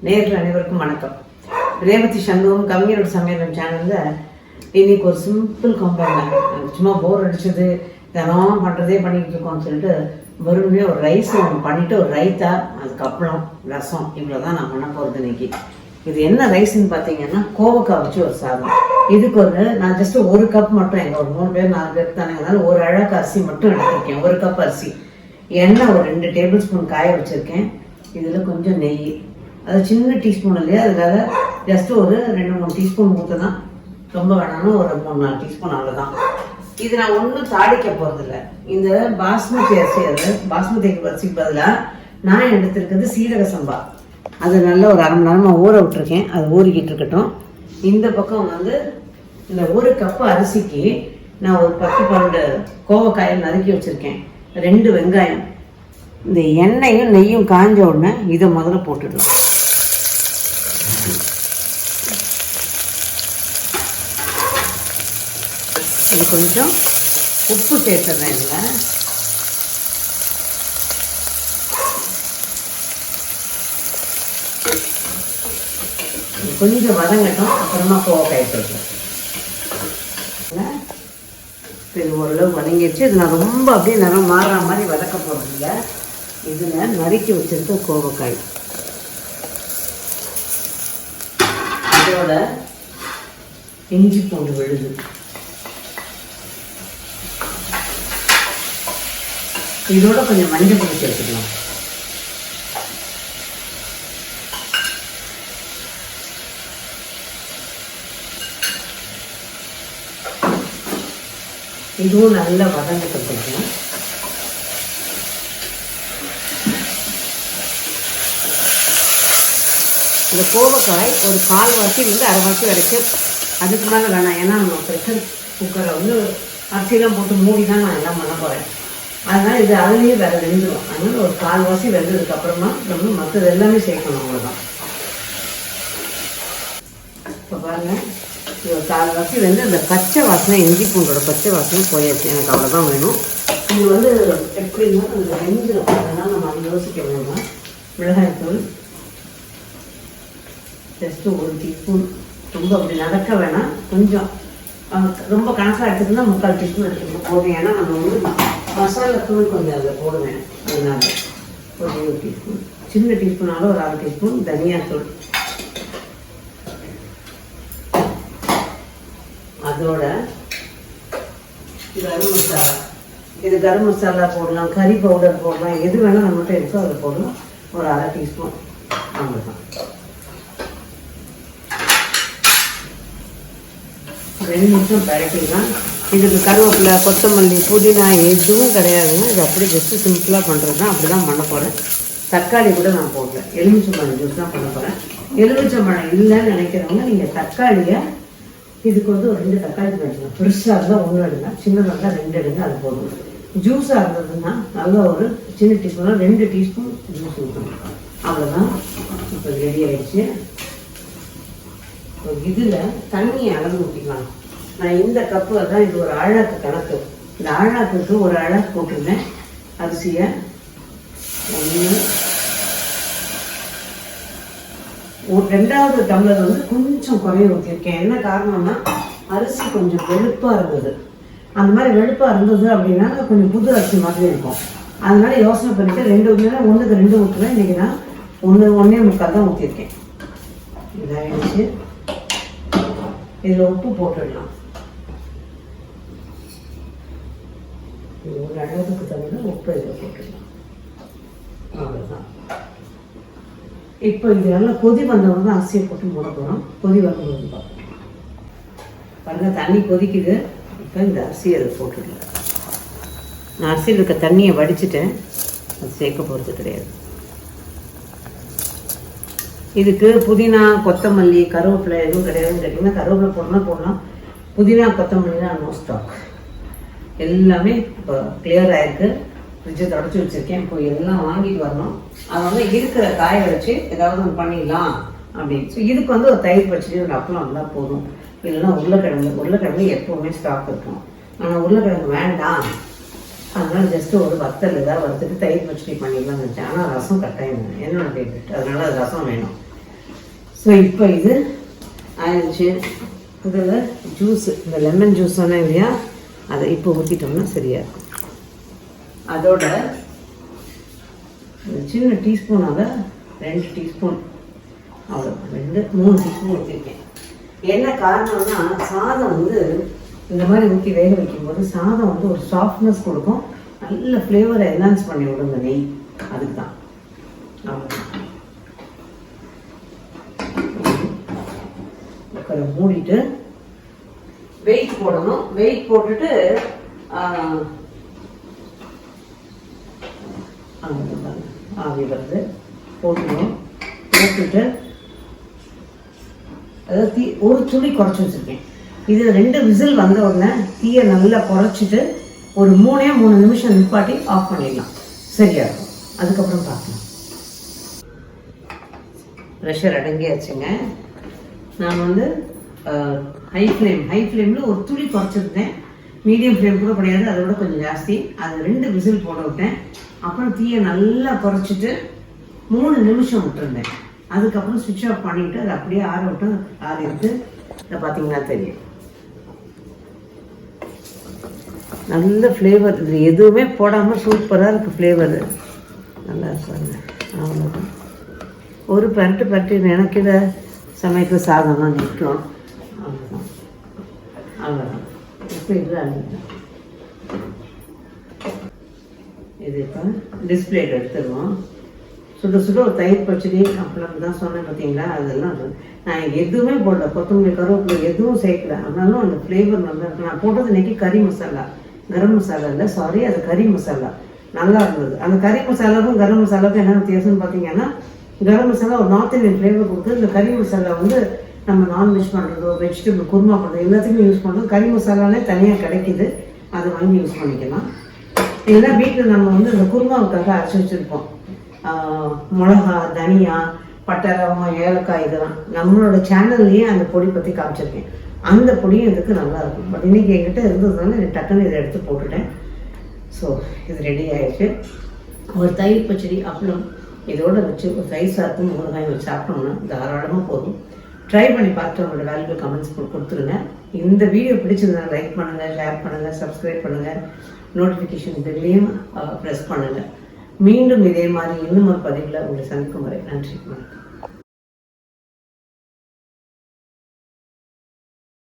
நேயர்கள் அனைவருக்கும் வணக்கம். ரேவதி சண்முகம் கவிஞரோட சமையல் சேனல்ல இன்னைக்கு ஒரு சிம்பிள் காம்பவுண்ட். சும்மா போர் அடிச்சது தினம் பண்றதே பண்ணிட்டு இருக்கோம்னு சொல்லிட்டு வெறுமே ஒரு ரைஸ் ஒன்று பண்ணிட்டு ஒரு ரைத்தா, அதுக்கப்புறம் ரசம், இவ்வளவுதான் நான் பண்ண போறது இன்னைக்கு. இது என்ன ரைஸ்ன்னு பார்த்தீங்கன்னா கோவக்காய் வச்சு ஒரு சாதம். இதுக்கு நான் ஜஸ்ட் ஒரு கப் மட்டும், எங்க ஒரு 3 பேர் 4 பேர் தானே, அதனால ஒரு அழகு அரிசி மட்டும் எடுத்திருக்கேன். ஒரு கப் அரிசி, எண்ணெய் ஒரு 2 டேபிள் ஸ்பூன் காய வச்சிருக்கேன். இதுல கொஞ்சம் நெய், அது சின்ன டீஸ்பூன் இல்லையா, அதுக்காக ஜஸ்ட் ஒரு 2-3 டீஸ்பூன் ஊற்றுதான், ரொம்ப வேணாலும் ஒரு 3-4 டீஸ்பூன் அவ்வளோதான். இது நான் ஒன்றும் தாளிக்க போகிறது இல்லை. இந்த பாஸ்மதி அரிசி, அது பாஸ்மதி அரிசிக்கு பதிலாக நான் எடுத்துருக்கிறது சீரக சம்பா. அது நல்லா ஒரு அரை மணி நேரமாக ஊற விட்டுருக்கேன். அது ஊறிக்கிட்டு இருக்கட்டும். இந்த பக்கம் இந்த ஒரு கப்பு அரிசிக்கு நான் ஒரு 10-12 கோவக்காயை நறுக்கி வச்சுருக்கேன். 2 வெங்காயம். இந்த எண்ணெயும் நெய்யும் காஞ்ச உடனே இதை முதல்ல போட்டுடுவோம். இது கொஞ்சம் உப்பு சேர்த்துறேன். இதில் கொஞ்சம் வதங்கட்டும், அப்புறமா கோவக்காய் போட்டுருக்கேன். இது ஓரளவு வதங்கிடுச்சு. இது நான் ரொம்ப அப்படியே நிறம் மாறுற மாதிரி வதக்க போகிறது இல்லை. இதில் நறுக்கி வச்சிருக்க கோவக்காய், இதோட இஞ்சி பூண்டு விழுது, இதோட கொஞ்சம் மஞ்சள் பொடி சேர்த்துக்கலாம். இதுவும் நல்லா வதங்கிட்டு கொடுக்கணும். இந்த கோவக்காய் ஒரு 1/4 அரைவாசி வரைக்கும், அதுக்கு மேலே வேணாம். ஏன்னா நம்ம ப்ரெஷர் குக்கரை அரிசியெல்லாம் போட்டு மூடி தான் நான் எல்லாம் பண்ண போகிறேன். அதனால் இது அதுலேயே வேறு வெந்துடும். அதனால் ஒரு 1/4 வெந்ததுக்கு அப்புறமா நம்ம மற்றது எல்லாமே சேர்க்கணும், அவ்வளோதான். இப்போ பாருங்கள், இது ஒரு 1/4 வெந்து அந்த பச்சை வாசனை, இஞ்சி பூண்டோட பச்சை வாசனை போயாச்சு. எனக்கு அவ்வளோதான் வேணும். இது எப்படின்னா அந்த வெந்துடும். அதனால் நம்ம அதை யோசிக்க வேண்டாம். மிளகாய்த்தூள் ஜஸ்ட்டு 1 டீஸ்பூன். ரொம்ப அப்படி நடக்க வேணாம், கொஞ்சம் ரொம்ப கணக்காக எடுத்துக்கிட்டா 3/4 டீஸ்பூன் எடுத்துக்கணும் போதும். ஏன்னா நம்ம மசாலா தூள் கொஞ்சம் அதில் போடுவேன். அதனால ஒரு 1 டீஸ்பூன், சின்ன டீஸ்பூனால ஒரு 1/2 டீஸ்பூன் தனியாத்தூள். அதோட கரம் மசாலா, இது கரம் மசாலா போடலாம், கறி பவுடர் போடலாம், எது வேணால் நம்மகிட்ட இருக்கோ அதில் போடலாம். ஒரு 1/2 டீஸ்பூன் அவ்வளோதான். 2 நிமிஷம் பரட்டிடலாம். இதுக்கு கருவேப்பிலை, கொத்தமல்லி, புதினா எதுவும் கிடையாதுங்க. இது அப்படியே ஜஸ்ட்டு சிம்பிளாக பண்ணுறது தான். அப்படி தான் பண்ண போகிறேன். தக்காளி கூட நான் போடல, எலுமிச்சம்பழம் ஜூஸ் தான் பண்ண போகிறேன். எலுமிச்சம்பழம் இல்லைன்னு நினைக்கிறவங்க நீங்கள் தக்காளியை இதுக்கு ஒரு 2 தக்காளி எடுக்கலாம். பெருசாக இருந்தால் 1 எடுங்க, சின்னதாக இருந்தால் 2 எடுங்க, அது போதும். ஜூஸாக இருந்ததுன்னா நல்லா ஒரு சின்ன டீஸ்பூனாக 2 டீஸ்பூன் ஜூஸ் ஊற்றணும். அவ்வளோதான். இப்போ ரெடி ஆயிடுச்சு. இதில் தண்ணியை அளவு ஊற்றிக்கலாம். நான் இந்த கப்பு தான், இது ஒரு அழகு கணக்கு. இந்த அழகுக்கு ஒரு அழகு போட்டிருந்தேன். அரிசியை 2வது டம்ளர் கொஞ்சம் குறைய ஊற்றிருக்கேன். என்ன காரணம்னா அரிசி கொஞ்சம் வெளுப்பாக இருந்தது. அந்த மாதிரி வெளுப்பாக இருந்தது அப்படின்னா கொஞ்சம் புது அரிசி மாதிரி இருக்கும். அதனால யோசனை பண்ணிட்டு 1க்கு 2 ஊற்றுவேன். இன்னைக்கு நான் 1.25 தான் ஊற்றிருக்கேன். இதாகிடுச்சு. இதில் உப்பு போட்டுடலாம். ஒரு அளவுக்கு தகுந்த உப்பு இதில் போட்டுடலாம். அவ்வளோதான். இப்போ இது நல்லா கொதி வந்தவங்க தான் அரிசியை போட்டு மூட போகிறோம். கொதி வரும்போது பார்ப்போம். பாருங்கள், தண்ணி கொதிக்குது. இப்போ இந்த அரிசியை அதை போட்டுடலாம். நான் அரிசியில் இருக்க தண்ணியை வடிச்சிட்டேன், அது சேர்க்க போகிறது கிடையாது. இதுக்கு புதினா, கொத்தமல்லி, கருவேப்பிலை எதுவும் கிடையாதுன்னு கேட்டிங்கன்னா கருவேப்பிலை போடலாம். புதினா, கொத்தமல்லினா நோ ஸ்டாக். எல்லாமே இப்போ கிளியர் ஆகிருக்கு. ஃப்ரிட்ஜை தொடச்சி வச்சுருக்கேன். இப்போ எல்லாம் வாங்கிட்டு வரணும். அதை இருக்கிற காய வச்சு ஏதாவது ஒன்று பண்ணிடலாம் அப்படின்னு. ஸோ இதுக்கு ஒரு தயிர் பச்சடி, ஒரு அப்பளம் இருந்தால் போதும். இல்லைன்னா உருளைக்கிழங்கு எப்போவுமே ஸ்டாக் இருக்கும். ஆனால் உருளைக்கிழங்கு வேண்டாம், அதனால ஜஸ்ட் ஒரு வத்தல் ஏதாவது வறுத்துட்டு தயிர் பச்சடி பண்ணிடலாம்னு நினச்சேன். ஆனால் ரசம் கட்டாயம் வேணும், என்னோட ஃபேவரட். அதனால அது ரசம் வேணும். ஸோ இப்போ இது ஆயிடுச்சு. அதில் ஜூஸ், இந்த லெமன் ஜூஸ் சொன்னேன் இல்லையா, அதை இப்போ ஊற்றிட்டோம்னா சரியாக இருக்கும். அதோட சின்ன டீஸ்பூனாக 2 டீஸ்பூன், அவ்வளோ 2-3 டீஸ்பூன் ஊற்றிருக்கேன். என்ன காரணம்னா சாதம் வந்து இந்த மாதிரி ஊற்றி வேக வைக்கும்போது சாதம் வந்து ஒரு சாஃப்ட்னஸ் கொடுக்கும், நல்ல ஃப்ளேவரை என்ஹான்ஸ் பண்ணி விடுங்க நெய், அதுக்கு தான். அவ்வளோ மூடிட்டு வெயிட் போடணும். வெயிட் போட்டுட்டு ஆவி வருது போட்டுடும். போட்டுட்டு அதாவது ஒரு துளி குறைச்சி வச்சுருக்கேன். இது 2 விசில் வந்த உடனே தீயை நல்லா குறைச்சிட்டு ஒரு 3 நிமிஷம் நிப்பாட்டி ஆஃப் பண்ணிடலாம், சரியா இருக்கும். அதுக்கப்புறம் பார்க்கலாம். ப்ரெஷர் அடங்கியாச்சுங்க. நான் வந்து ஹை ஃப்ளேமில் ஒரு துளி குறைச்சிருந்தேன். மீடியம் ஃப்ளேம் கூட கிடையாது, அதை விட கொஞ்சம் ஜாஸ்தி. அது 2 விசில் போட விட்டேன். அப்புறம் தீயை நல்லா குறைச்சிட்டு 3 நிமிஷம் விட்டுருந்தேன். அதுக்கப்புறம் சுவிட்ச் ஆஃப் பண்ணிவிட்டு அதை அப்படியே ஆற விட்டு ஆறி எடுத்து இதை பார்த்தீங்கன்னா தெரியும். நல்ல ஃப்ளேவர், இது எதுவுமே போடாமல் சூப்பராக இருக்குது ஃப்ளேவர், நல்லா இருக்காங்க. அவ்வளோதான். ஒரு பரட்டு நினைக்கிற சமைக்கிற சாதம்லாம் நிற்கும். அவ்வளோதான் அவ்வளோதான். இப்போ இது அழுதான். இது இப்போ டிஸ்பிளேட் எடுத்துருவோம். சுட ஒரு தயிர் பச்சடி அப்பளம் தான் சொன்னேன் பார்த்தீங்களா, அதெல்லாம் நான் எதுவுமே போடல, கொத்தமல்லி கருவேப்பிலை எதுவும் சேர்க்கல. ஆனாலும் அந்த ஃப்ளேவர் நல்லா இருக்கு. நான் போட்டது இன்னைக்கு கறி மசாலா, கரம் மசாலா இல்லை, சாரி, அது கறி மசாலா நல்லா இருந்தது. அந்த கறி மசாலாவும் கரம் மசாலாவுக்கும் என்ன வித்தியாசம்னு பார்த்தீங்கன்னா, கரம் மசாலா ஒரு நார்த் இந்தியன் ஃப்ளேவர் கொடுத்து, இந்த கறி மசாலா வந்து நம்ம நான்வெஜ் பண்ணுறதோ வெஜிடபிள் குருமா பண்ணுறது எல்லாத்துக்குமே யூஸ் பண்ணுறோம். கறி மசாலாலே தனியாக கிடைக்கிது, அதை வாங்கி யூஸ் பண்ணிக்கலாம். இதெல்லாம் வீட்டில் நம்ம வந்து இந்த குருமாவுக்காக அரைச்சி வச்சுருப்போம். மிளகா, தனியா, பட்டை, லவங்கம், ஏலக்காய், இதெல்லாம் நம்மளோட சேனல்லையே அந்த பொடி பற்றி காமிச்சிருக்கேன். அந்த பொடியும் இதுக்கு நல்லா இருக்கும். பட் இன்னைக்கு என்கிட்ட இருந்ததுனால எனக்கு டக்குன்னு இதை எடுத்து போட்டுட்டேன். ஸோ இது ரெடி ஆயிடுச்சு. ஒரு தயிர் பச்சடி அப்பளம் இதோட வச்சு ஒரு தயிர் சாதத்தும் ஊறுகாயும் வச்சு சாப்பிட்டோம்னா தாராளமாக போதும். ட்ரை பண்ணி பார்த்து உங்களோட வேல்யூபிள் கமெண்ட்ஸ் கொடுத்துருங்க. இந்த வீடியோ பிடிச்சதுன்னா லைக் பண்ணுங்கள், ஷேர் பண்ணுங்கள், சப்ஸ்கிரைப் பண்ணுங்கள், நோட்டிஃபிகேஷன் பெல்லையும் ப்ரெஸ் பண்ணுங்கள். மீண்டும் இதே மாதிரி இன்னும் ஒரு பதிவில் உங்களை சந்திக்கும் வரை நன்றி, வணக்கம்.